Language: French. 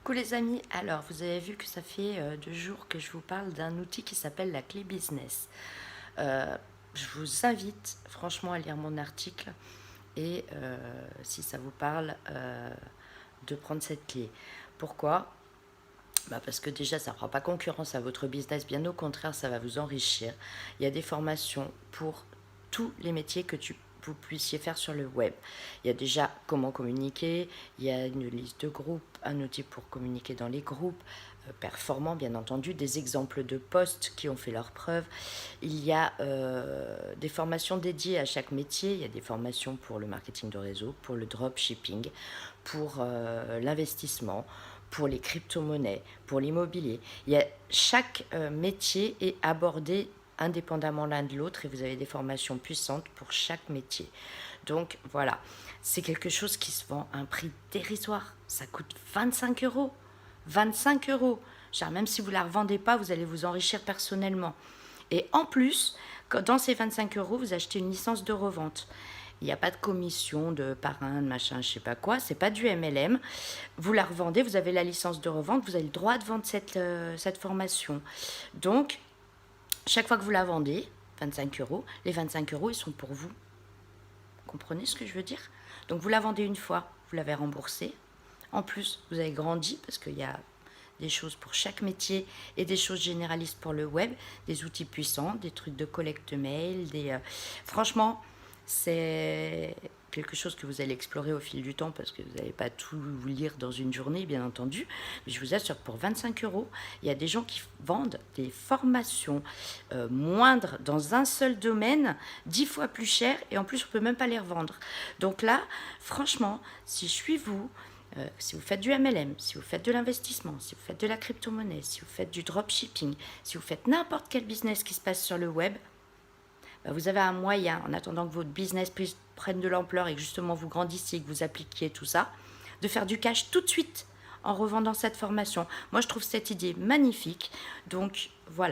Coucou les amis, alors vous avez vu que ça fait 2 jours que je vous parle d'un outil qui s'appelle la clé business. Euh, je vous invite franchement à lire mon article et si ça vous parle de prendre cette clé. Pourquoi? Parce que déjà ça ne fera pas concurrence à votre business, bien au contraire ça va vous enrichir. Il y a des formations pour tous les métiers que vous puissiez faire sur le web. Il y a déjà comment communiquer, il y a une liste de groupes, un outil pour communiquer dans les groupes, performants bien entendu, des exemples de posts qui ont fait leurs preuves. Il y a des formations dédiées à chaque métier, il y a des formations pour le marketing de réseau, pour le dropshipping, pour l'investissement, pour les crypto-monnaies, pour l'immobilier. Chaque métier est abordé indépendamment l'un de l'autre et vous avez des formations puissantes pour chaque métier. Donc voilà, c'est quelque chose qui se vend à un prix dérisoire. Ça coûte 25 euros. 25 euros. Genre, même si vous ne la revendez pas, vous allez vous enrichir personnellement. Et en plus, dans ces 25 euros, vous achetez une licence de revente. Il n'y a pas de commission, de parrain, de machin, je sais pas quoi. C'est pas du MLM. Vous la revendez, vous avez la licence de revente, vous avez le droit de vendre cette formation. Donc, chaque fois que vous la vendez, 25 euros, les 25 euros, ils sont pour vous. Comprenez ce que je veux dire? Donc, vous la vendez une fois, vous l'avez remboursée. En plus, vous avez grandi parce qu'il y a des choses pour chaque métier et des choses généralistes pour le web, des outils puissants, des trucs de collecte mail, franchement, c'est quelque chose que vous allez explorer au fil du temps parce que vous n'allez pas tout vous lire dans une journée, bien entendu. Mais je vous assure, pour 25 euros, il y a des gens qui vendent des formations moindres dans un seul domaine, 10 fois plus cher, et en plus, on ne peut même pas les revendre. Donc là, franchement, si je suis vous, si vous faites du MLM, si vous faites de l'investissement, si vous faites de la crypto-monnaie, si vous faites du dropshipping, si vous faites n'importe quel business qui se passe sur le web, vous avez un moyen, en attendant que votre business prenne de l'ampleur et que justement vous grandissiez, que vous appliquiez tout ça, de faire du cash tout de suite en revendant cette formation. Moi, je trouve cette idée magnifique. Donc, voilà.